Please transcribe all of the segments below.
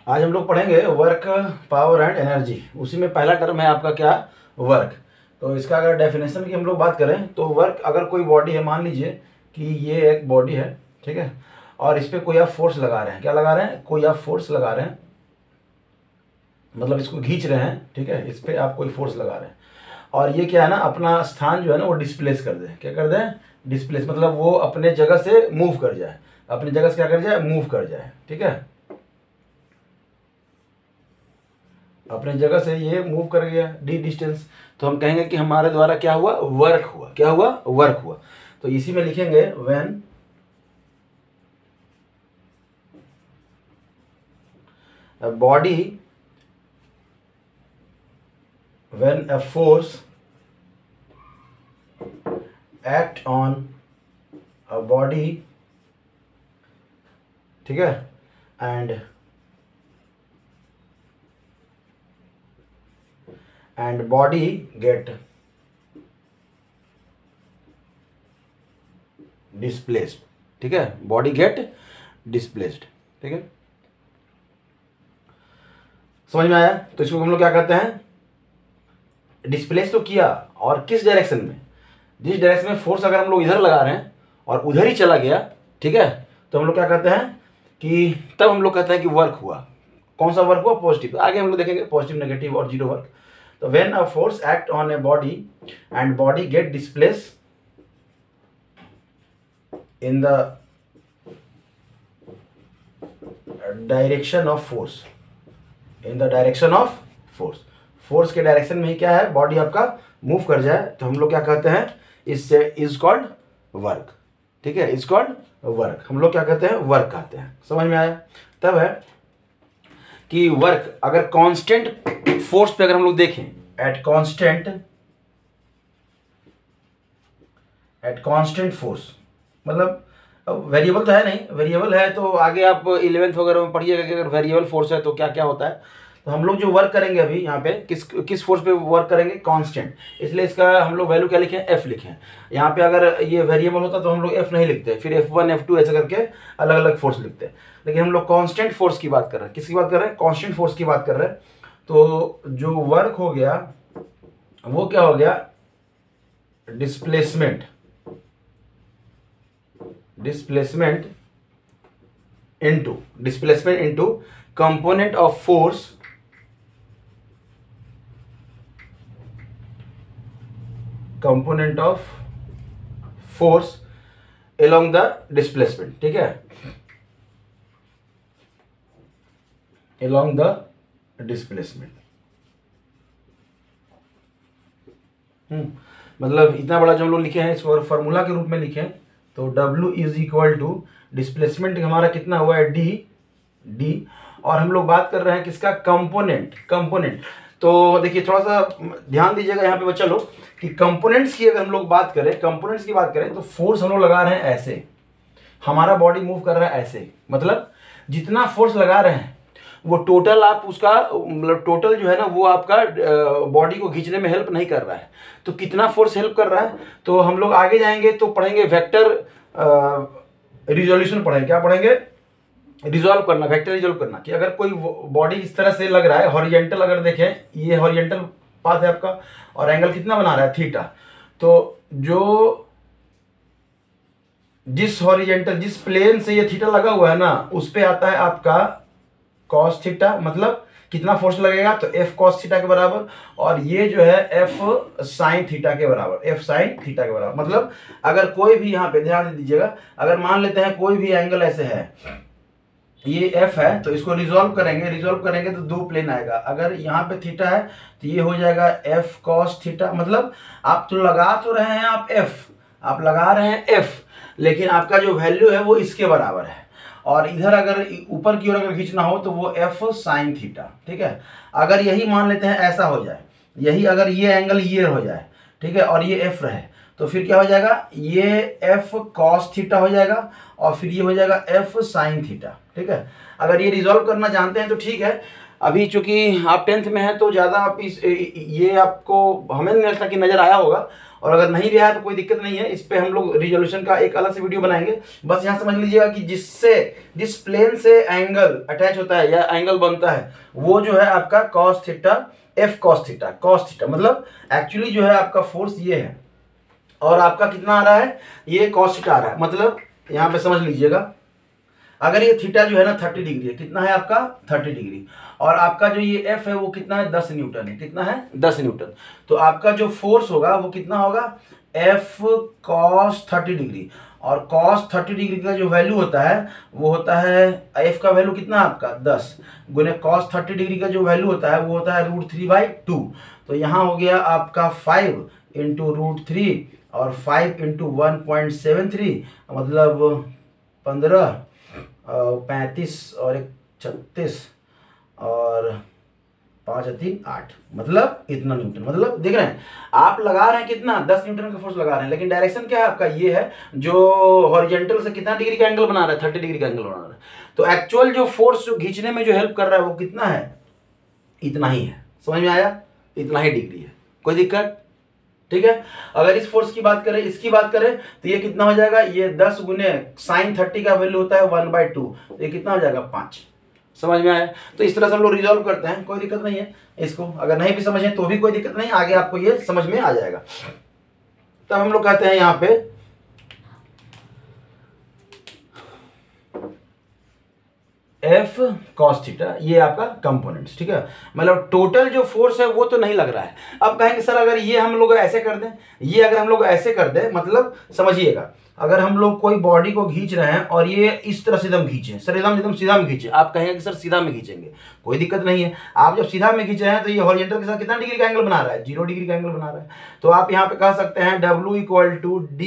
आज हम लोग पढ़ेंगे वर्क, पावर एंड एनर्जी। उसी में पहला टर्म है आपका क्या, वर्क। तो इसका अगर डेफिनेशन की हम लोग बात करें तो वर्क, अगर कोई बॉडी है, मान लीजिए कि ये एक बॉडी है, ठीक है, और इस पर कोई आप फोर्स लगा रहे हैं। क्या लगा रहे हैं? कोई आप फोर्स लगा रहे हैं, मतलब इसको खींच रहे हैं, ठीक है, इस पर आप कोई फोर्स लगा रहे हैं। और ये क्या है ना, अपना स्थान जो है ना वो डिस्प्लेस कर दे। क्या कर दें? डिस्प्लेस, मतलब वो अपने जगह से मूव कर जाए, अपनी जगह से क्या कर जाए, मूव कर जाए, ठीक है, अपने जगह से ये मूव कर गया डी डिस्टेंस। तो हम कहेंगे कि हमारे द्वारा क्या हुआ, वर्क हुआ। क्या हुआ? वर्क हुआ। तो इसी में लिखेंगे when a body, when a force act on a body, ठीक है, and body get displaced, ठीक है, body get displaced, ठीक है, समझ में आया? तो इसको हम लोग क्या कहते हैं, डिस्प्लेस तो किया, और किस डायरेक्शन में, जिस डायरेक्शन में फोर्स अगर हम लोग इधर लगा रहे हैं और उधर ही चला गया, ठीक है, तो हम लोग क्या कहते हैं कि तब हम लोग कहते हैं कि वर्क हुआ। कौन सा वर्क हुआ? पॉजिटिव। आगे हम लोग देखेंगे पॉजिटिव, नेगेटिव और जीरो वर्क। तो when a force act on a body and body get displace in the direction of force, in the direction of force, force के डायरेक्शन में ही क्या है, बॉडी आपका मूव कर जाए, तो हम लोग क्या कहते हैं, इससे इज कॉल्ड वर्क, ठीक है, इज कॉल्ड वर्क। हम लोग क्या कहते हैं, वर्क कहते हैं। समझ में आया? तब है कि वर्क अगर कांस्टेंट फोर्स पे अगर हम लोग देखें, एट कांस्टेंट फोर्स, मतलब वेरिएबल तो है नहीं, वेरिएबल है तो आगे आप 11th वगैरह में पढ़िएगा कि अगर वेरिएबल फोर्स है तो क्या क्या होता है। तो हम लोग जो वर्क करेंगे अभी यहाँ पे किस फोर्स पे वर्क करेंगे, कांस्टेंट, इसलिए इसका हम लोग वैल्यू क्या लिखे, एफ लिखे हैं। यहाँ पे अगर ये वेरिएबल होता तो हम लोग एफ नहीं लिखते, फिर F1 F2 ऐसे करके अलग अलग फोर्स लिखते हैं। लेकिन हम लोग कांस्टेंट फोर्स की बात कर रहे हैं। किसकी बात कर रहे हैं? कांस्टेंट फोर्स की बात कर रहे हैं। तो जो वर्क हो गया वो क्या हो गया, displacement into component of force along the displacement, ठीक है, along द डिस्प्लेसमेंट। मतलब इतना बड़ा जो हम लोग लिखे हैं इसको फॉर्मूला के रूप में लिखे हैं, तो W is equal to displacement हमारा कितना हुआ है, डी, और हम लोग बात कर रहे हैं किसका, कंपोनेंट। तो देखिए थोड़ा सा ध्यान दीजिएगा यहाँ पे बच्चा लोग कि कंपोनेंट्स की अगर हम लोग बात करें, तो फोर्स हम लोग लगा रहे हैं ऐसे, हमारा बॉडी मूव कर रहा है ऐसे, मतलब जितना फोर्स लगा रहे हैं वो टोटल आप उसका, मतलब टोटल जो है ना वो आपका बॉडी को खींचने में हेल्प नहीं कर रहा है। तो कितना फोर्स हेल्प कर रहा है, तो हम लोग आगे जाएंगे तो पढ़ेंगे वेक्टर रिजोल्यूशन पढ़ेंगे। क्या पढ़ेंगे? रिजॉल्व करना, वेक्टर रिजॉल्व करना, कि अगर कोई बॉडी इस तरह से लग रहा है हॉरिजेंटल, अगर देखें ये हॉरिजेंटल पाथ है आपका, और एंगल कितना बना रहा है, थीटा। तो जो जिस प्लेन से ये थीटा लगा हुआ है ना, उस पे आता है आपका कॉस थीटा, मतलब कितना फोर्स लगेगा, तो एफ कॉस थीटा के बराबर, और ये जो है एफ साइन थीटा के बराबर, मतलब अगर कोई भी, यहाँ पे ध्यान दीजिएगा, अगर मान लेते हैं कोई भी एंगल ऐसे है, ये एफ है, तो इसको रिजॉल्व करेंगे तो दो प्लेन आएगा। अगर यहाँ पे थीटा है तो ये हो जाएगा एफ कॉस थीटा, मतलब आप तो लगा तो रहे हैं आप लगा रहे हैं एफ, लेकिन आपका जो वैल्यू है वो इसके बराबर है, और इधर अगर ऊपर की ओर अगर खींचना हो तो वो एफ साइन थीटा, ठीक है। अगर यही मान लेते हैं ऐसा हो जाए, यही अगर ये एंगल ये हो जाए, ठीक है, और ये एफ रहे, तो फिर क्या हो जाएगा, ये एफ कॉस थीटा हो जाएगा, और फिर ये हो जाएगा एफ साइन थीटा, ठीक है। अगर ये रिजॉल्व करना जानते हैं तो ठीक है, अभी चूंकि आप 10th में हैं तो ज़्यादा आप इस ये आपको हमें नहीं लगता कि नज़र आया होगा, और अगर नहीं भी आया तो कोई दिक्कत नहीं है, इस पे हम लोग रिजोल्यूशन का एक अलग से वीडियो बनाएंगे। बस यहाँ समझ लीजिएगा कि जिस प्लेन से एंगल अटैच होता है या एंगल बनता है वो जो है आपका cos theta, F cos theta, cos theta मतलब एक्चुअली जो है आपका फोर्स ये है, और आपका कितना आ रहा है, ये कॉस थीटा आ रहा है। मतलब यहाँ पे समझ लीजिएगा, अगर ये थीटा जो है ना 30 डिग्री है, कितना है आपका 30 डिग्री, और आपका जो ये एफ है वो कितना है 10 न्यूटन है, कितना है 10 न्यूटन, तो आपका जो फोर्स होगा वो कितना होगा एफ कॉस 30 डिग्री, और कॉस 30 डिग्री का जो वैल्यू होता है वो होता है, एफ का वैल्यू कितना आपका 10 गुने कॉस 30 डिग्री का जो वैल्यू होता है वो होता है √3/2। तो यहाँ हो गया आपका 5 इंटू √3 और 5 इंटू 1.73 मतलब 15, 35 और 1 36 और 5 और 3 8, मतलब इतना न्यूटन। मतलब देख रहे हैं आप लगा रहे हैं कितना 10 न्यूटन का फोर्स लगा रहे हैं, लेकिन डायरेक्शन क्या है आपका ये है जो हॉरिजॉन्टल से कितना डिग्री का एंगल बना रहा है 30 डिग्री का एंगल बना रहा है। तो एक्चुअल जो फोर्स जो खींचने में जो हेल्प कर रहा है वो कितना है, इतना ही है। समझ में आया, इतना ही डिग्री है, कोई दिक्कत, ठीक है। अगर इस फोर्स की बात करें, इसकी बात करें तो ये कितना हो जाएगा, ये 10 गुने साइन 30 का वैल्यू होता है 1/2, तो ये कितना हो जाएगा 5। समझ में आया। तो इस तरह से हम लोग रिजॉल्व करते हैं, कोई दिक्कत नहीं है इसको, अगर नहीं भी समझें तो भी कोई दिक्कत नहीं, आगे आपको ये समझ में आ जाएगा। तब हम लोग कहते हैं यहाँ पे एफ कॉस थीटा, ये आपका कंपोनेंट्स, ठीक है। मतलब टोटल जो फोर्स है वो तो नहीं लग रहा है। अब कहेंगे सर अगर ये हम लोग ऐसे कर दें, ये अगर हम लोग ऐसे कर दें, मतलब समझिएगा अगर हम लोग कोई बॉडी को खींच रहे हैं और ये इस तरह से एकदम खींचे, सर एकदम सीधा में खींचे, आप कहेंगे कि सर सीधा में खींचेंगे, कोई दिक्कत नहीं है। आप जब सीधा में खींचे हैं तो ये हॉरिजॉन्टल के साथ कितना डिग्री का एंगल बना रहा है, 0 डिग्री का एंगल बना रहा है। तो आप यहाँ पे कह सकते हैं W = D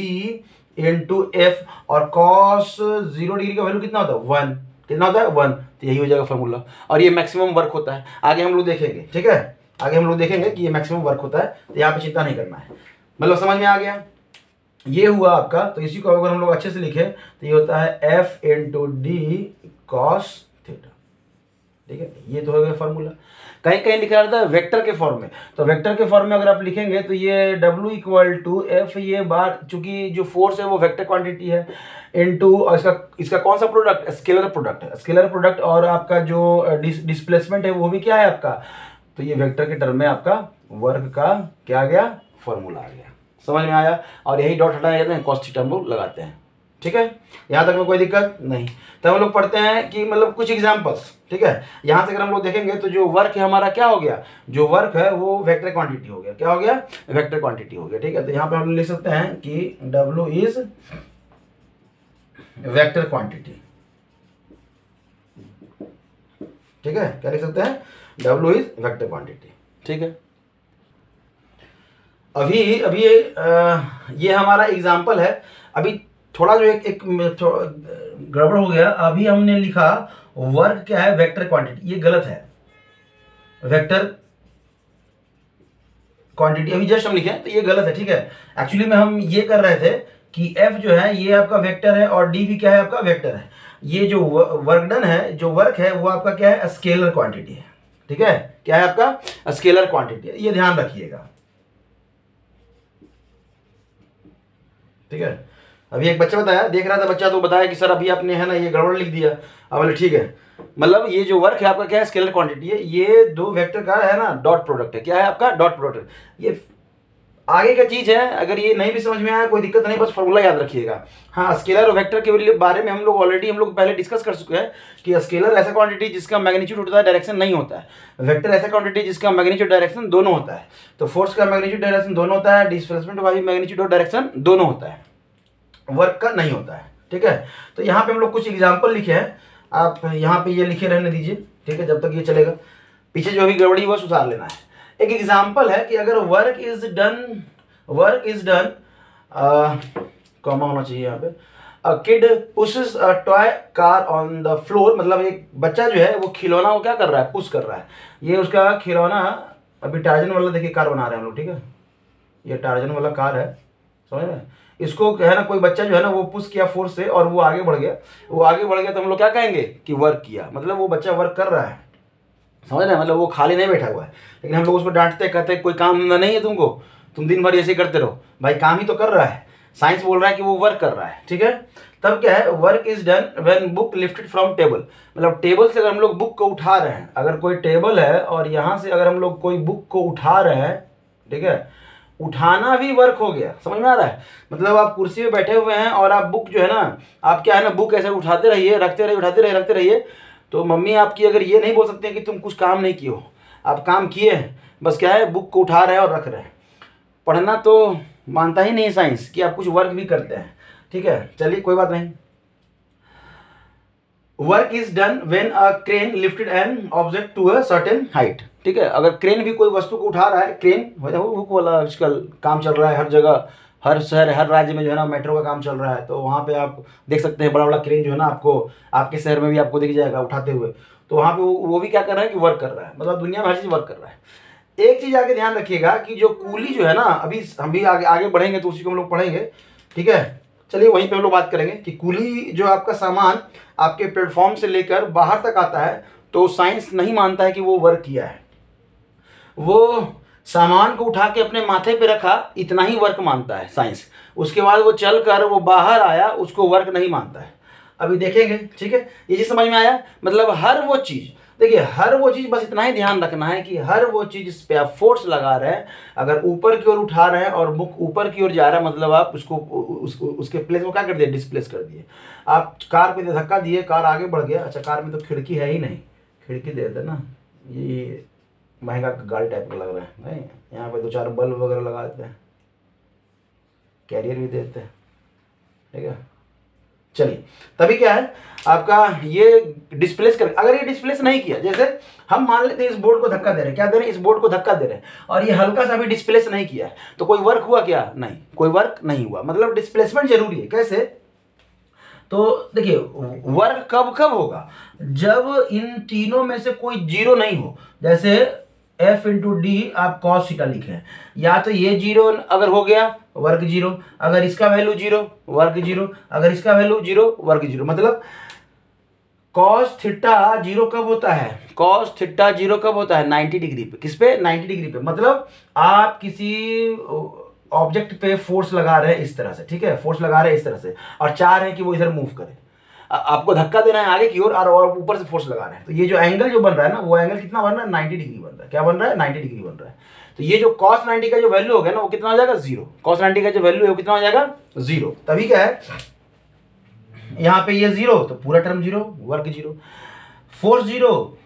× F, और कॉस 0 डिग्री का वैल्यू कितना होता है 1, कितना होता है 1, तो यही हो जाएगा फॉर्मूला, और ये मैक्सिमम वर्क होता है। आगे हम लोग देखेंगे, ठीक है, आगे हम लोग देखेंगे कि ये मैक्सिमम वर्क होता है, तो यहाँ पे चिंता नहीं करना है। मतलब समझ में आ गया, ये हुआ आपका। तो इसी को अगर हम लोग अच्छे से लिखें तो ये होता है F × D cos थीटा, ठीक है, ये तो हो गया फॉर्मूला। कहीं कहीं लिखा रहता है वेक्टर के फॉर्म में, तो वेक्टर के फॉर्म में अगर आप लिखेंगे तो ये W = F, ये बार चूंकि जो फोर्स है वो वेक्टर क्वांटिटी है, इनटू इसका कौन सा प्रोडक्ट, स्केलर प्रोडक्ट है, स्केलर प्रोडक्ट, और आपका जो डिस्प्लेसमेंट है वो भी क्या है आपका, तो ये वेक्टर के टर्म में आपका वर्क का क्या आ गया, फॉर्मूला आ गया। समझ में आया, और यही डॉट हटाया जाता है, कॉस थीटा हम लोग लगाते हैं, ठीक है, यहाँ तक में कोई दिक्कत नहीं। तो हम लोग पढ़ते हैं कि मतलब कुछ एग्जांपल्स, ठीक है। यहाँ से अगर हम लोग देखेंगे तो जो वर्क है हमारा क्या हो गया, जो वर्क है वो वेक्टर क्वांटिटी हो गया, क्या हो गया, वेक्टर क्वांटिटी हो गया, ठीक है। तो यहाँ पे हम लोग लिख सकते हैं कि W इज वेक्टर क्वांटिटी, ठीक है, क्या लिख सकते हैं, W इज वेक्टर क्वांटिटी, ठीक है। अभी ये हमारा एग्जाम्पल है। अभी थोड़ा जो एक गड़बड़ हो गया, अभी हमने लिखा वर्क क्या है, वेक्टर क्वांटिटी, ये गलत है, वेक्टर क्वांटिटी अभी जस्ट हम लिखे तो ये गलत है, ठीक है। एक्चुअली में हम ये कर रहे थे कि F जो है ये आपका वेक्टर है और D भी क्या है आपका वेक्टर है। ये जो वर्क डन है, जो वर्क है वो आपका क्या है, स्केलर क्वांटिटी है, ठीक है, क्या है आपका स्केलर क्वांटिटी है, ये ध्यान रखिएगा, ठीक है। अभी एक बच्चा बताया, देख रहा था बच्चा, तो बताया कि सर अभी आपने है ना ये गड़बड़ लिख दिया। अब बोले ठीक है, मतलब ये जो वर्क है आपका क्या है, स्केलर क्वांटिटी है, ये दो वेक्टर का है ना डॉट प्रोडक्ट है, क्या है आपका डॉट प्रोडक्ट। ये आगे का चीज है, अगर ये नहीं भी समझ में आया कोई दिक्कत नहीं, बस फॉर्मूला याद रखिएगा। हाँ, स्केलर और वेक्टर के बारे में हम लोग ऑलरेडी पहले डिस्कस कर चुके हैं कि स्केलर ऐसा क्वांटिटी जिसका मैग्नीट्यूड होता है, डायरेक्शन नहीं होता है। वेक्टर ऐसा क्वांटिटी जिसका मैग्नीट्यूड डायरेक्शन दोनों होता है। तो फोर्स का मैग्नीट्यूड डायरेक्शन दोनों होता है, डिस्प्लेसमेंट का भी मैग्नीट्यूड और डायरेक्शन दोनों होता है, वर्क का नहीं होता है, ठीक है। तो यहाँ पे हम लोग कुछ एग्जाम्पल लिखे हैं, आप यहाँ पे ये लिखे रहने दीजिए, ठीक है, जब तक ये चलेगा। पीछे जो भी गड़बड़ी वो सुधार लेना है। एक एग्जाम्पल है कि अगर वर्क इज डन कॉमा होना चाहिए यहाँ पे, a kid pushes a toy car on the floor, मतलब एक बच्चा जो है वो खिलौना को क्या कर रहा है, पुश कर रहा है। ये उसका खिलौना, अभी टार्जन वाला देखिए कार बना रहे हैं हम लोग, ठीक है, ये टार्जन वाला कार है, समझ रहे हैं। इसको है ना कोई बच्चा जो है ना वो पुश किया फोर्स से और वो आगे बढ़ गया, तो हम लोग क्या कहेंगे कि वर्क किया, मतलब वो बच्चा वर्क कर रहा है, समझ रहे हैं, मतलब वो खाली नहीं बैठा हुआ है, लेकिन हम लोग उसको डांटते कहते हैं कोई काम धंधा नहीं है तुमको, तुम दिन भर ऐसे करते रहो। भाई काम ही तो कर रहा है, साइंस बोल रहा है कि वो वर्क कर रहा है, ठीक है। तब क्या है, work is done when book lifted from table, मतलब टेबल से अगर हम लोग बुक को उठा रहे हैं, अगर कोई टेबल है और यहाँ से अगर हम लोग कोई बुक को उठा रहे हैं, ठीक है, उठाना भी वर्क हो गया, समझ में आ रहा है। मतलब आप कुर्सी पे बैठे हुए हैं और आप बुक जो है ना, आप क्या है ना, बुक ऐसे उठाते रहिए, रखते रहिए, उठाते रहिए, रखते रहिए, तो मम्मी आपकी अगर ये नहीं बोल सकते हैं कि तुम कुछ काम नहीं किए हो, आप काम किए हैं, बस क्या है बुक को उठा रहे हैं और रख रहे हैं। पढ़ना तो मानता ही नहीं है साइंस कि आप कुछ वर्क भी करते हैं, ठीक है, चलिए कोई बात नहीं। Work is done when a crane lifted an object to a certain height, ठीक है। अगर क्रेन भी कोई वस्तु को उठा रहा है, क्रेन हुक वाला आजकल काम चल रहा है हर जगह, हर शहर हर राज्य में जो है ना मेट्रो का काम चल रहा है, तो वहाँ पे आप देख सकते हैं बड़ा बड़ा क्रेन जो है ना, आपको आपके शहर में भी आपको दिख जाएगा उठाते हुए। तो वहाँ पे वो भी क्या कर रहा है कि वर्क कर रहा है, मतलब दुनिया में हर चीज़ वर्क कर रहा है। एक चीज़ आगे ध्यान रखिएगा कि जो कूली जो है ना, अभी हम भी आगे आगे बढ़ेंगे तो उसी को हम लोग पढ़ेंगे, ठीक है। चलिए वहीं पे हम लोग बात करेंगे कि कूली जो आपका सामान आपके प्लेटफॉर्म से लेकर बाहर तक आता है, तो साइंस नहीं मानता है कि वो वर्क किया है। वो सामान को उठा के अपने माथे पे रखा, इतना ही वर्क मानता है साइंस। उसके बाद वो चल कर वो बाहर आया, उसको वर्क नहीं मानता है। अभी देखेंगे, ठीक है, ये चीज़ समझ में आया। मतलब हर वो चीज़, देखिए हर वो चीज़, बस इतना ही ध्यान रखना है कि हर वो चीज़ इस पे आप फोर्स लगा रहे हैं, अगर ऊपर की ओर उठा रहे हैं और बुक ऊपर की ओर जा रहा है, मतलब आप उसको उसके प्लेस में क्या कर दिए, डिस्प्लेस कर दिए। आप कार पे धक्का दिए, कार आगे बढ़ गया, अच्छा कार में तो खिड़की है ही नहीं, खिड़की दे देते ना, ये महंगा गाड़ी टाइप का लग रहा है, नहीं यहाँ पे 2-4 बल्ब वगैरह लगा देते हैं, कैरियर भी देते हैं, ठीक है। चलिए तभी क्या है आपका ये डिस्प्लेस कर, अगर ये डिस्प्लेस नहीं किया, जैसे हम मान लेते हैं इस बोर्ड को धक्का दे रहे हैं, क्या दे रहे हैं, इस बोर्ड को धक्का दे रहे हैं, और ये हल्का सा भी डिस्प्लेस नहीं किया है, तो कोई वर्क हुआ क्या, नहीं, कोई वर्क नहीं हुआ। मतलब डिस्प्लेसमेंट जरूरी है। कैसे, तो देखिए वर्क कब कब होगा, जब इन तीनों में से कोई जीरो नहीं हो। जैसे F इंटू डी आप कॉस थीटा लिखे हैं, या तो ये जीरो अगर हो गया वर्ग जीरो, अगर इसका वैल्यू जीरो वर्ग जीरो, अगर इसका वैल्यू जीरो वर्ग जीरो। मतलब कॉस थीटा जीरो कब होता है, कॉस थीटा जीरो कब होता है, 90 डिग्री पे। किस पे, 90 डिग्री पे। मतलब आप किसी ऑब्जेक्ट पे फोर्स लगा रहे हैं इस तरह से, ठीक है, फोर्स लगा रहे हैं इस तरह से, और चाह रहे हैं कि वो इधर मूव करे, आपको धक्का देना है आगे की ओर और ऊपर से फोर्स लगा रहे हैं, तो ये जो एंगल जो बन रहा है ना, वो एंगल कितना बन रहा है, 90 डिग्री बन रहा है। क्या बन रहा है, 90 डिग्री बन रहा है। तो ये जो cos 90 का जो वैल्यू हो गया ना, वो कितना हो जाएगा, जीरो। cos 90 का जो वैल्यू है वो कितना हो जाएगा, जीरो। तभी क्या है, यहाँ पे ये जीरो तो पूरा टर्म जीरो, वर्ग जीरो, फोर्स जीरो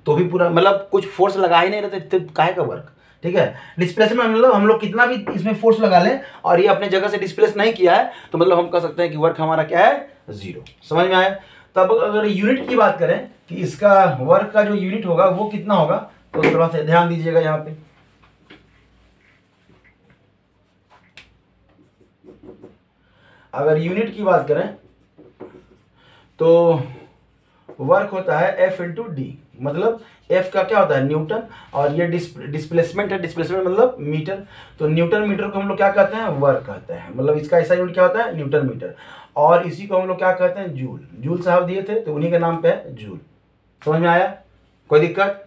तो भी पूरा, मतलब कुछ फोर्स लगा ही नहीं रहते तो काहे का वर्क, ठीक है। डिस्प्लेसमेंट मतलब हम लोग कितना भी इसमें फोर्स लगा लें और ये अपने जगह से डिस्प्लेस नहीं किया है, तो मतलब हम कह सकते हैं कि वर्क हमारा क्या है, जीरो। समझ में आया। तब अगर यूनिट की बात करें कि इसका वर्क का जो यूनिट होगा वो कितना होगा, तो थोड़ा सा ध्यान दीजिएगा यहाँ पे। अगर यूनिट की बात करें तो वर्क होता है F इंटू डी, मतलब F का क्या होता है, न्यूटन, और ये डिस्प्लेसमेंट है, डिस्प्लेसमेंट मतलब मीटर, तो न्यूटन मीटर को हम लोग क्या कहते हैं, वर्क कहते हैं। मतलब इसका ऐसा यूनिट क्या होता है, न्यूटन मीटर, और इसी को हम लोग क्या कहते हैं, जूल। जूल साहब दिए थे तो उन्हीं के नाम पे है जूल। समझ में आया, कोई दिक्कत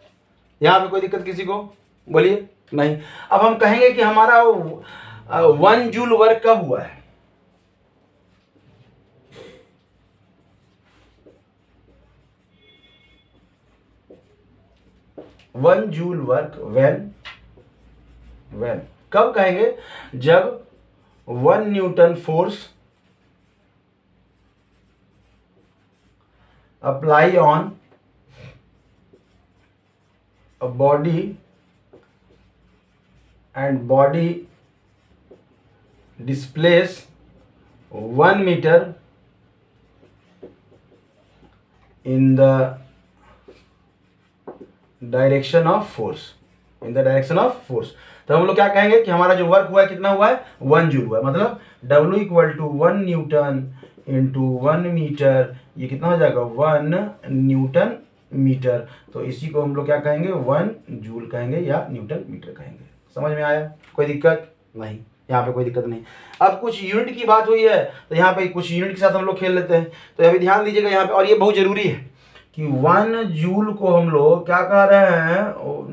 यहाँ पे, कोई दिक्कत किसी को, बोलिए नहीं। अब हम कहेंगे कि हमारा 1 जूल वर्क कब हुआ है, 1 जूल वर्क व्हेन कब कहेंगे, जब 1 newton force apply on a body and body displace 1 metre in the direction of force, in the direction of force. तो हम लोग क्या कहेंगे कि हमारा जो वर्क हुआ है कितना हुआ है, 1 जूल हुआ है। मतलब W equal to 1 newton into 1 metre, ये कितना हो जाएगा, 1 न्यूटन मीटर। तो इसी को हम लोग क्या कहेंगे, 1 जूल कहेंगे या न्यूटन मीटर कहेंगे। समझ में आया, कोई दिक्कत नहीं, यहाँ पे कोई दिक्कत नहीं। अब कुछ यूनिट की बात हुई है तो यहाँ पे कुछ यूनिट के साथ हम लोग खेल लेते हैं। तो अभी ध्यान दीजिएगा यहाँ पे, और ये बहुत जरूरी है कि 1 जूल को हम लोग क्या कह रहे हैं,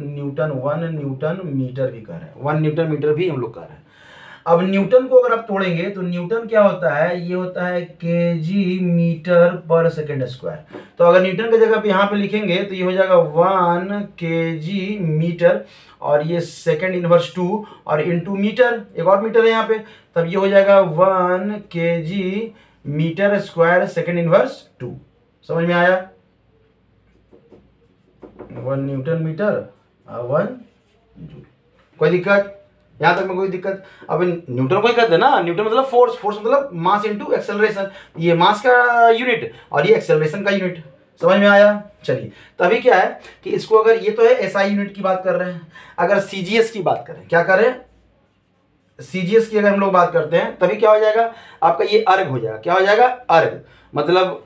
न्यूटन, 1 न्यूटन मीटर भी कह रहे हैं, 1 न्यूटन मीटर भी हम लोग कह रहे हैं। अब न्यूटन को अगर आप तोड़ेंगे तो न्यूटन क्या होता है, ये होता है केजी मीटर पर सेकेंड स्क्वायर। तो अगर न्यूटन की जगह पे यहाँ पे लिखेंगे तो ये हो जाएगा 1 केजी मीटर, और ये सेकेंड इनवर्स 2 और इनटू मीटर, एक और मीटर है यहाँ पे, तब ये हो जाएगा 1 KG metre square second inverse 2। समझ में आया? 1 न्यूटन मीटर 1 जूल। कोई दिक्कत यहाँ तक में? कोई दिक्कत? अब न्यूटन को ही कहते हैं ना, न्यूटन मतलब फोर्स, फोर्स मतलब मास इनटू एक्सेलरेशन, ये मास का यूनिट और ये एक्सेलरेशन का यूनिट। समझ में आया? चलिए, तभी क्या है कि इसको अगर, ये तो है एसआई यूनिट की बात कर रहे हैं, अगर सीजीएस की बात करें, क्या करें, सीजीएस की अगर हम लोग बात करते हैं, तभी क्या हो जाएगा आपका, ये अर्ग हो जाएगा। क्या हो जाएगा? अर्ग, मतलब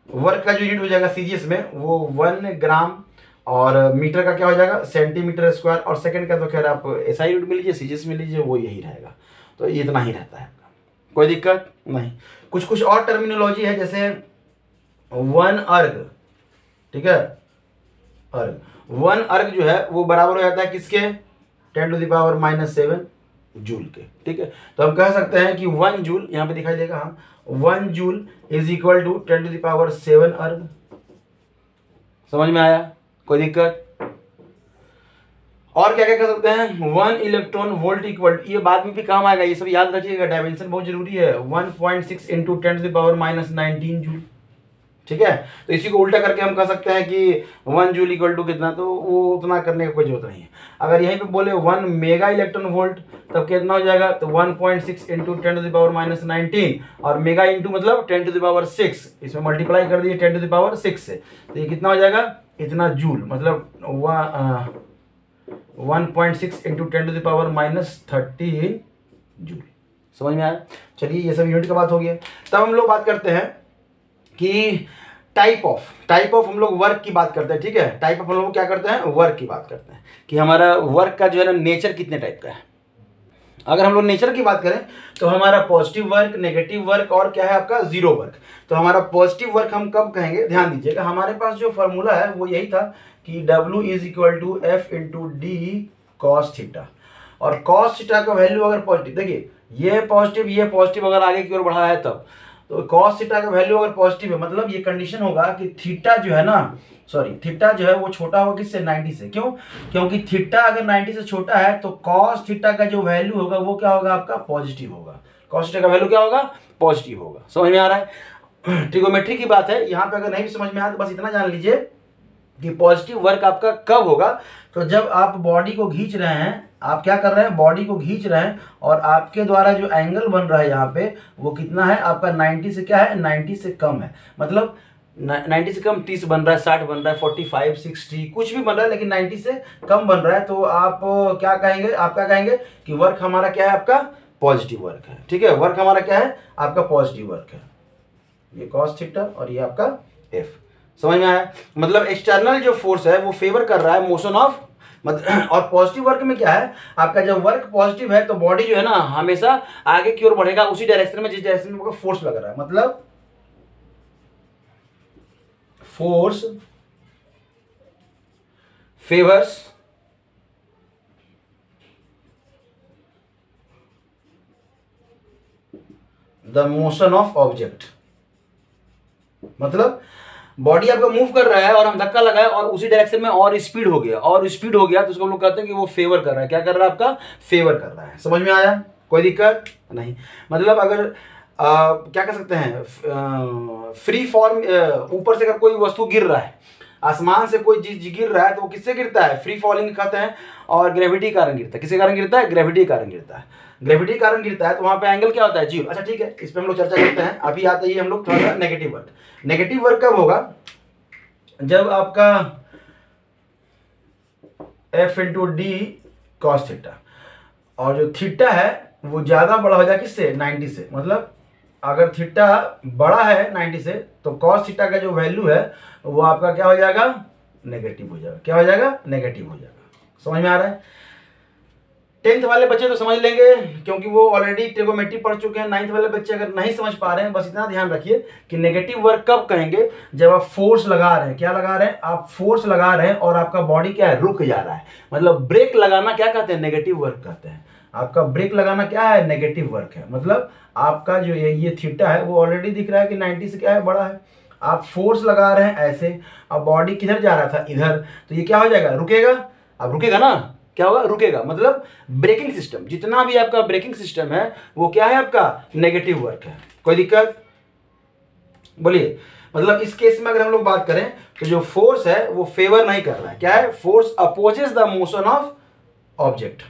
वर्क का जो यूनिट हो जाएगा सीजीएस में वो 1 ग्राम, और मीटर का क्या हो जाएगा सेंटीमीटर स्क्वायर, और सेकंड का तो खैर आप एसआई यूनिट में लीजिए, सीजीएस में लीजिए, वो यही रहेगा। तो ये इतना ही रहता है आपका, कोई दिक्कत नहीं। कुछ कुछ और टर्मिनोलॉजी है, जैसे 1 अर्ग, ठीक है, अर्ग, 1 अर्ग जो है वो बराबर हो जाता है किसके, 10⁻⁻7 जूल के। ठीक है, तो हम कह सकते हैं कि 1 जूल, यहाँ पे दिखाई देगा, हम 1 जूल इज इक्वल टू 10⁻7 अर्ग। समझ में आया? कोई दिक्कत? और क्या क्या कर सकते हैं, 1 इलेक्ट्रॉन वोल्ट इक्वल, ये बाद में भी काम आएगा, ये सब याद रखिएगा, डायमेंशन बहुत जरूरी है। 1.6 इंटू 10⁻⁻19 जूल। ठीक है, तो इसी को उल्टा करके हम कह सकते हैं कि 1 जूल इक्वल टू कितना, तो वो उतना करने का कोई जरूरत नहीं है। अगर यहीं पे बोले 1 मेगा इलेक्ट्रॉन वोल्ट, तब कितना हो जाएगा, तो 1.6 इंटू 10⁻⁻19, और मेगा इंटू मतलब 10⁻6, इसमें मल्टीप्लाई कर दिए 10⁻6 से, तो ये कितना हो जाएगा, इतना जूल, मतलब 1.6 इंटू 10⁻⁻13 जूल। समझ में आया? चलिए, ये सब यूनिट का बात हो गया। तब हम लोग बात करते हैं कि टाइप ऑफ हम लोग वर्क की बात करते हैं। ठीक है, टाइप ऑफ हम लोग क्या करते हैं, वर्क की बात करते हैं कि हमारा वर्क का जो है ना नेचर कितने टाइप का है। अगर हम लोग नेचर की बात करें तो हमारा पॉजिटिव वर्क, नेगेटिव वर्क, और क्या है आपका जीरो वर्क। तो हमारा पॉजिटिव वर्क हम कब कहेंगे, ध्यान दीजिएगा, हमारे पास जो फॉर्मूला है वो यही था कि W is equal to F into D cos theta, और कॉस थीटा का वैल्यू अगर पॉजिटिव, देखिए ये पॉजिटिव अगर आगे की ओर बढ़ा है तब, तो कॉस थीटा का वैल्यू अगर पॉजिटिव है, मतलब ये कंडीशन होगा कि थीटा जो है ना, थीटा जो है वो छोटा होगा किससे, 90 से। क्यों? क्योंकि थीटा अगर 90 से छोटा है तो कॉस थीटा का जो वैल्यू होगा वो क्या होगा आपका, पॉजिटिव होगा। कॉस थीटा का वैल्यू क्या होगा, पॉजिटिव होगा। समझ में आ रहा है? ट्रिगोमेट्री की बात है, यहाँ पे अगर नहीं भी समझ में आया तो बस इतना जान लीजिए कि पॉजिटिव वर्क आपका कब होगा, तो जब आप बॉडी को खींच रहे हैं, आप क्या कर रहे हैं, बॉडी को खींच रहे हैं, और आपके द्वारा जो एंगल बन रहा है यहाँ पे वो कितना है आपका, 90 से क्या है, 90 से कम है। मतलब 90 से कम 30 बन रहा है, 60 बन रहा है, 45, 60 कुछ भी बन रहा है, लेकिन 90 से कम बन रहा है, तो आप क्या कहेंगे, आप क्या कहेंगे कि वर्क हमारा क्या है, आपका पॉजिटिव वर्क है। ठीक है, वर्क हमारा क्या है, आपका पॉजिटिव वर्क है। ये कॉस थीटा और ये आपका एफ। समझ में आया? मतलब एक्सटर्नल जो फोर्स है वो फेवर कर रहा है मोशन ऑफ, और पॉजिटिव वर्क में क्या है आपका, जब वर्क पॉजिटिव है तो बॉडी जो है ना हमेशा आगे की ओर बढ़ेगा उसी डायरेक्शन में जिस डायरेक्शन में फोर्स लग रहा है। मतलब force favours the motion of object. मतलब बॉडी आपका मूव कर रहा है और हम धक्का लगाए और उसी डायरेक्शन में और स्पीड हो गया तो उसको हम लोग कहते हैं कि वो फेवर कर रहा है। क्या कर रहा है आपका, फेवर कर रहा है। समझ में आया? कोई दिक्कत नहीं। मतलब अगर क्या कर सकते हैं, फ्री फॉर्म, ऊपर से अगर कोई वस्तु गिर रहा है, आसमान से कोई चीज गिर रहा है तो वो किससे गिरता है, फ्री फॉलिंग कहते हैं, और ग्रेविटी के कारण गिरता है। किसके कारण गिरता है, ग्रेविटी के कारण गिरता है। ग्रेविटी के कारण गिरता है तो वहां पे एंगल क्या होता है, जीरो। अच्छा ठीक है, इस पर हम लोग चर्चा करते हैं। अभी आता है हम लोग थोड़ा सा नेगेटिव वर्क। नेगेटिव वर्क कब होगा, जब आपका F into D cos theta, और जो थीटा है वो ज्यादा बड़ा हो जाए किससे, 90 से। मतलब अगर थीटा बड़ा है 90 से तो कॉस थीटा का जो वैल्यू है वो आपका क्या हो जाएगा, नेगेटिव हो जाएगा। क्या हो जाएगा, नेगेटिव हो जाएगा। समझ में आ रहा है? 10th वाले बच्चे तो समझ लेंगे क्योंकि वो ऑलरेडी ट्रिगोनोमेट्री पढ़ चुके हैं। 9th वाले बच्चे अगर नहीं समझ पा रहे हैं, बस इतना ध्यान रखिए कि नेगेटिव वर्क कब कहेंगे, जब आप फोर्स लगा रहे हैं। क्या लगा रहे हैं आप? फोर्स लगा रहे हैं और आपका बॉडी क्या है, रुक जा रहा है। मतलब ब्रेक लगाना क्या कहते हैं, नेगेटिव वर्क कहते हैं। आपका ब्रेक लगाना क्या है, नेगेटिव वर्क है। मतलब आपका जो ये थीटा है वो ऑलरेडी दिख रहा है कि 90 से क्या है, बड़ा है। आप फोर्स लगा रहे हैं ऐसे, अब बॉडी किधर जा रहा था, इधर, तो ये क्या हो जाएगा, रुकेगा। अब रुकेगा ना, क्या होगा, रुकेगा। मतलब ब्रेकिंग सिस्टम, जितना भी आपका ब्रेकिंग सिस्टम है वो क्या है, आपका नेगेटिव वर्क है। कोई दिक्कत बोलिए। मतलब इस केस में अगर हम लोग बात करें तो जो फोर्स है वो फेवर नहीं कर रहा है। क्या है, force opposes the motion of object.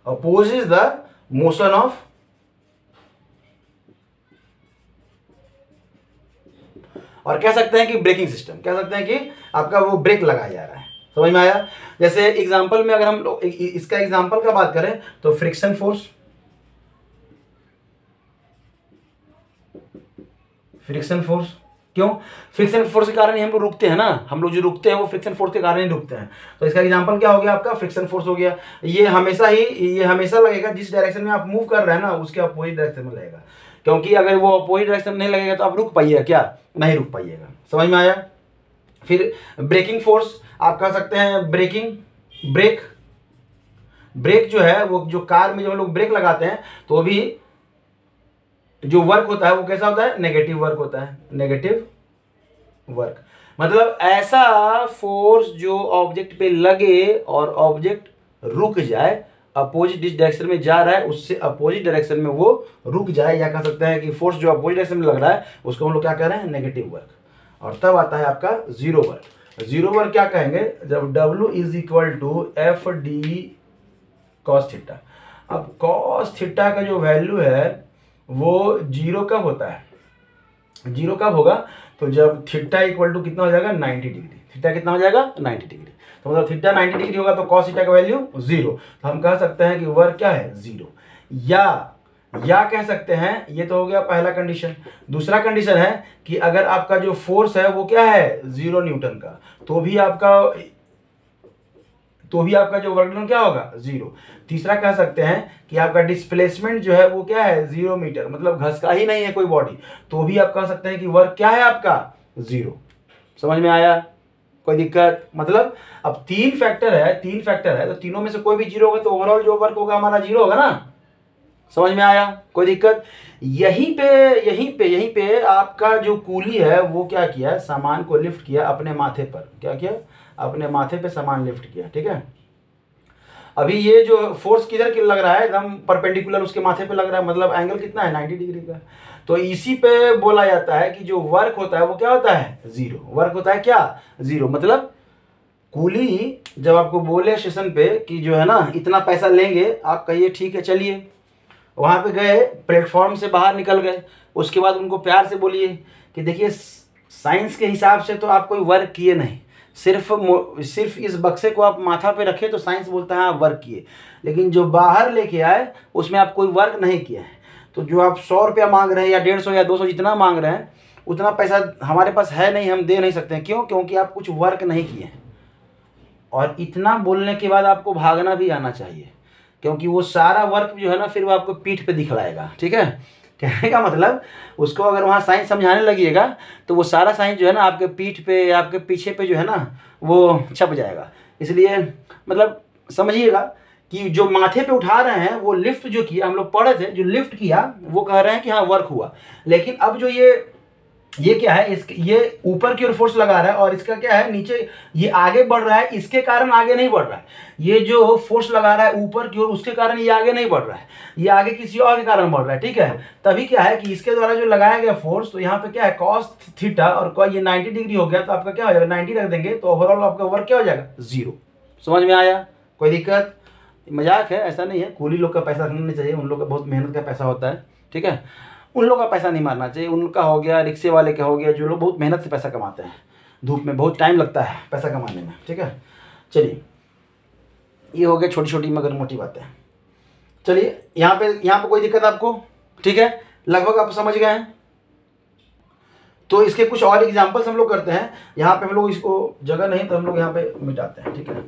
Opposes the motion of, और कह सकते हैं कि ब्रेकिंग सिस्टम, कह सकते हैं कि आपका वो ब्रेक लगाया जा रहा है। समझ में आया। जैसे एग्जांपल में अगर हम लोग इसका एग्जांपल का बात करें तो फ्रिक्शन फोर्स, फ्रिक्शन फोर्स, क्यों, फ्रिक्शन फोर्स के कारण ही हम लोग रुकते हैं ना। हम लोग जो रुकते हैं वो फ्रिक्शन फोर्स के कारण ही रुकते हैं। तो इसका एग्जांपल क्या हो गया आपका, फ्रिक्शन फोर्स हो गया। ये हमेशा लगेगा जिस डायरेक्शन में आप मूव कर रहे हैं ना उसके अपोजिट डायरेक्शन में लगेगा, क्योंकि अगर वो अपोजिट डायरेक्शन नहीं लगेगा तो आप रुक पाइएगा क्या, नहीं रुक पाइएगा। समझ में आया। फिर ब्रेकिंग फोर्स आप कह सकते हैं ब्रेकिंग, ब्रेक जो है वो जो कार में जब हम लोग ब्रेक लगाते हैं तो भी जो वर्क होता है वो कैसा होता है, नेगेटिव वर्क होता है। नेगेटिव वर्क मतलब ऐसा फोर्स जो ऑब्जेक्ट पे लगे और ऑब्जेक्ट रुक जाए, अपोजिट जिस डायरेक्शन में जा रहा है उससे अपोजिट डायरेक्शन में वो रुक जाए, या कह सकते हैं कि फोर्स जो अपोजिट डायरेक्शन में लग रहा है उसको हम लोग क्या कह रहे हैं, नेगेटिव वर्क। और तब आता है आपका जीरो वर्क। जीरो वर्क क्या कहेंगे, जब W is equal to F D cos theta. अब कॉस थीटा का जो वैल्यू है वो जीरो कब होता है, जीरो कब होगा, तो जब थीटा इक्वल टू कितना हो जाएगा, 90 डिग्री। थीटा कितना हो जाएगा, 90 डिग्री। तो मतलब थीटा 90 डिग्री होगा तो कॉस थीटा का वैल्यू जीरो। तो हम कह सकते हैं कि वर्क क्या है, जीरो। या कह सकते हैं, ये तो हो गया पहला कंडीशन। दूसरा कंडीशन है कि अगर आपका जो फोर्स है वो क्या है, 0 न्यूटन का, तो भी आपका जो वर्क डन क्या होगा, 0। तीसरा कह सकते हैं कि आपका डिस्प्लेसमेंट जो है वो क्या है, 0 मीटर, मतलब घसका ही नहीं है कोई बॉडी, तो भी आप कह सकते हैं कि वर्क क्या है आपका, 0। समझ में आया, कोई दिक्कत। मतलब अब तीन फैक्टर है तो तीनों में से कोई भी 0 होगा तो ओवरऑल जो वर्क होगा हमारा 0 होगा ना। समझ में आया, कोई दिक्कत। यहीं पे आपका जो कूली है वो क्या किया, सामान को लिफ्ट किया अपने माथे पर। क्या किया, अपने माथे पे सामान लिफ्ट किया, ठीक है। अभी ये जो फोर्स किधर लग रहा है, एकदम परपेंडिकुलर उसके माथे पे लग रहा है, मतलब एंगल कितना है, 90 डिग्री का। तो इसी पे बोला जाता है कि जो वर्क होता है वो क्या होता है, 0। वर्क होता है क्या, 0। मतलब कूली जब आपको बोले स्टेशन पे कि जो है ना इतना पैसा लेंगे, आप कहिए ठीक है चलिए, वहाँ पे गए, प्लेटफॉर्म से बाहर निकल गए, उसके बाद उनको प्यार से बोलिए कि देखिए साइंस के हिसाब से तो आप कोई वर्क किए नहीं, सिर्फ इस बक्से को आप माथा पे रखे तो साइंस बोलता है आप वर्क किए, लेकिन जो बाहर लेके आए उसमें आप कोई वर्क नहीं किए हैं। तो जो आप 100 रुपया मांग रहे हैं या 150 या 200 जितना मांग रहे हैं, उतना पैसा हमारे पास है नहीं, हम दे नहीं सकते हैं। क्यों, क्योंकि आप कुछ वर्क नहीं किए हैं। और इतना बोलने के बाद आपको भागना भी आना चाहिए, क्योंकि वो सारा वर्क जो है ना फिर वो आपको पीठ पे दिखलाएगा, ठीक है। कहने का मतलब उसको अगर वहाँ साइंस समझाने लगिएगा तो वो सारा साइंस जो है ना आपके पीठ पे, आपके पीछे पे जो है ना वो छप जाएगा। इसलिए मतलब समझिएगा कि जो माथे पे उठा रहे हैं वो लिफ्ट जो किया, हम लोग पढ़े थे, जो लिफ्ट किया वो कह रहे हैं कि हाँ वर्क हुआ। लेकिन अब जो ये क्या है, ये ऊपर की ओर फोर्स लगा रहा है और इसका क्या है, नीचे ये आगे बढ़ रहा है, इसके कारण आगे नहीं बढ़ रहा है। ये जो फोर्स लगा रहा है ऊपर की ओर, उसके कारण ये आगे नहीं बढ़ रहा है, ये आगे किसी और के कारण बढ़ रहा है, ठीक है। तभी क्या है कि इसके द्वारा जो लगाया गया फोर्स, तो यहाँ पे क्या है कॉस थीटा, और ये 90 डिग्री हो गया तो आपका क्या हो जाएगा, 90 रख देंगे तो ओवरऑल आपका वर्क क्या हो जाएगा, 0। समझ में आया, कोई दिक्कत। मजाक है, ऐसा नहीं है। कूली लोग का पैसा रखना नहीं चाहिए, उन लोग का बहुत मेहनत का पैसा होता है, ठीक है। उन लोगों का पैसा नहीं मारना चाहिए। उनका हो गया, रिक्शे वाले का हो गया, जो लोग बहुत मेहनत से पैसा कमाते हैं, धूप में बहुत टाइम लगता है पैसा कमाने में, ठीक है। चलिए ये हो गया छोटी छोटी मगर मोटी बातें। चलिए यहाँ पे कोई दिक्कत आपको, ठीक है, लगभग आप समझ गए हैं। तो इसके कुछ और एग्जांपल्स हम लोग करते हैं। यहाँ पे हम लोग इसको जगह नहीं तो हम लोग यहाँ पे मिटाते हैं, ठीक है,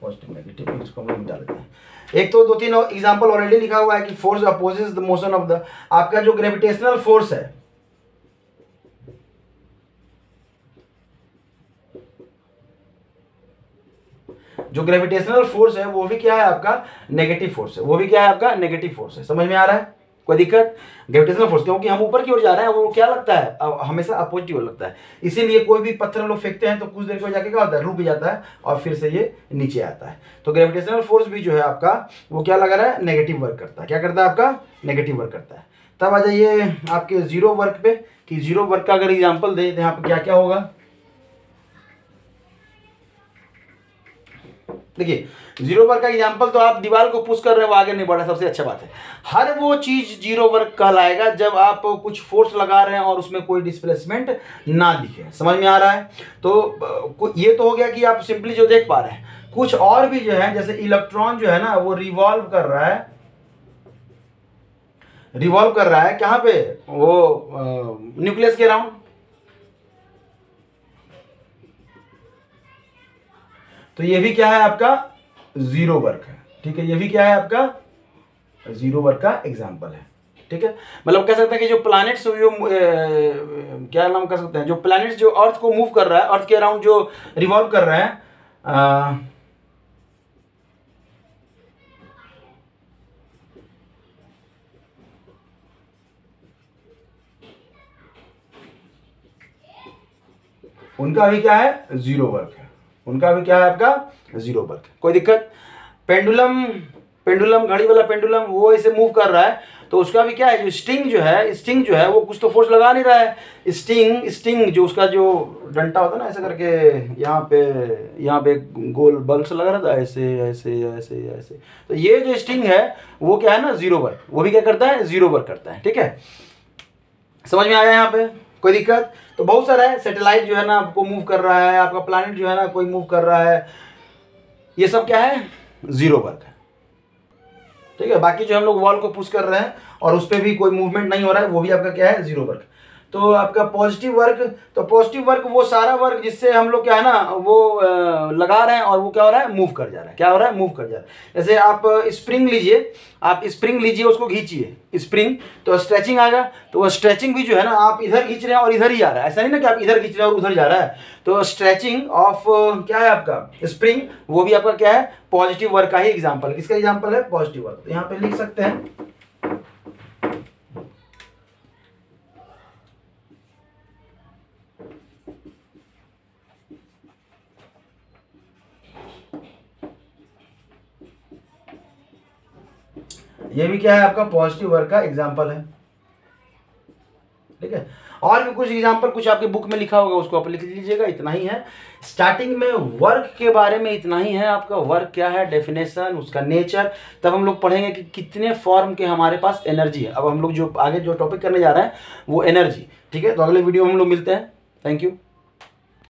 पॉजिटिव नेगेटिव इसको हम लोग मिटा लेते हैं। एक तो 2-3 एग्जांपल ऑलरेडी लिखा हुआ है कि force opposes the motion of the, आपका जो ग्रेविटेशनल फोर्स है, जो ग्रेविटेशनल फोर्स है वो भी क्या है आपका नेगेटिव फोर्स है, वो भी क्या है आपका नेगेटिव फोर्स है। समझ में आ रहा है, कोई दिक्कत? ग्रेविटेशनल फोर्स क्योंकि हम ऊपर की ओर जा रहे हैं, वो क्या लगता है हमेशा अपोजिटिव लगता है, इसीलिए कोई भी पत्थर हम लोग फेंकते हैं तो कुछ देर को जाके क्या होता है, रुक जाता है और फिर से ये नीचे आता है। तो ग्रेविटेशनल फोर्स भी जो है आपका वो क्या लगा रहा है, नेगेटिव वर्क करता है। क्या करता है आपका, नेगेटिव वर्क करता है। तब आ जाइए आपके जीरो वर्क पे, कि जीरो वर्क का अगर एग्जाम्पल दे तो यहाँ पे क्या क्या होगा। देखिए जीरो वर्क का एग्जांपल तो आप दीवार को पुश कर रहे हैं, वो आगे नहीं बढ़ रहा, सबसे अच्छा बात है। हर वो चीज जीरो वर्क कहलाएगा जब आप कुछ फोर्स लगा रहे हैं और उसमें कोई डिस्प्लेसमेंट ना दिखे। समझ में आ रहा है? तो ये तो हो गया कि आप सिंपली जो देख पा रहे हैं। कुछ और भी जो है, जैसे इलेक्ट्रॉन जो है ना वो रिवॉल्व कर रहा है, रिवॉल्व कर रहा है कहाँ पे, वो न्यूक्लियस के अराउंड। तो ये भी क्या है आपका जीरो वर्क है, ठीक है, ये भी क्या है आपका जीरो वर्क का एग्जांपल है, ठीक है। मतलब कह सकते हैं कि जो प्लैनेट्स जो क्या नाम कर सकते हैं, जो प्लैनेट्स जो अर्थ को मूव कर रहा है, अर्थ के अराउंड जो रिवॉल्व कर रहे हैं, उनका भी क्या है, जीरो वर्क है, उनका भी क्या है आपका जीरो वर्क है। कोई दिक्कत? पेंडुलम, पेंडुलम घड़ी वाला पेंडुलम वो ऐसे मूव कर रहा है, तो उसका भी क्या है, जो स्टिंग जो है वो कुछ तो फोर्स लगा नहीं रहा है। स्टिंग जो उसका जो डंटा होता है ना, ऐसे करके यहाँ पे गोल बल्ब से लगा रहता है, ऐसे ऐसे ऐसे ऐसे। तो ये जो स्टिंग है वो क्या है ना, जीरो वर्क, वो भी क्या करता है, जीरो वर्क करता है, ठीक है। समझ में आया यहाँ पे? कोई दिक्कत? तो बहुत सारा है, सैटेलाइट जो है ना आपको मूव कर रहा है, आपका प्लैनेट जो है ना कोई मूव कर रहा है, ये सब क्या है, जीरो वर्क है, ठीक है। बाकी जो हम लोग वॉल को पुश कर रहे हैं और उस पर भी कोई मूवमेंट नहीं हो रहा है, वो भी आपका क्या है, जीरो वर्क। तो आपका पॉजिटिव वर्क, तो पॉजिटिव वर्क वो सारा वर्क जिससे हम लोग क्या है ना वो लगा रहे हैं और वो क्या हो रहा है, मूव कर जा रहा है। क्या हो रहा है, मूव कर जा रहा है। जैसे आप स्प्रिंग लीजिए, आप स्प्रिंग लीजिए, उसको खींचिए स्प्रिंग, तो स्ट्रेचिंग आएगा। तो वो स्ट्रेचिंग भी जो है ना, आप इधर खींच रहे हैं और इधर ही आ रहा है, ऐसा नहीं ना कि आप इधर खींच रहे हैं और उधर जा रहा है। तो स्ट्रेचिंग ऑफ क्या है आपका स्प्रिंग, वो भी आपका क्या है, पॉजिटिव वर्क का ही एग्जाम्पल। किसका एग्जाम्पल है, पॉजिटिव वर्क। तो यहाँ पे लिख सकते हैं ये भी क्या है आपका पॉजिटिव वर्क का एग्जाम्पल है, ठीक है। और भी कुछ एग्जाम्पल कुछ आपके बुक में लिखा होगा, उसको आप लिख लीजिएगा। इतना ही है स्टार्टिंग में वर्क के बारे में, इतना ही है आपका। वर्क क्या है, डेफिनेशन, उसका नेचर, तब हम लोग पढ़ेंगे कि कितने फॉर्म के हमारे पास एनर्जी है। अब हम लोग जो आगे जो टॉपिक करने जा रहे हैं वो एनर्जी, ठीक है। तो अगले वीडियो में हम लोग मिलते हैं। Thank you.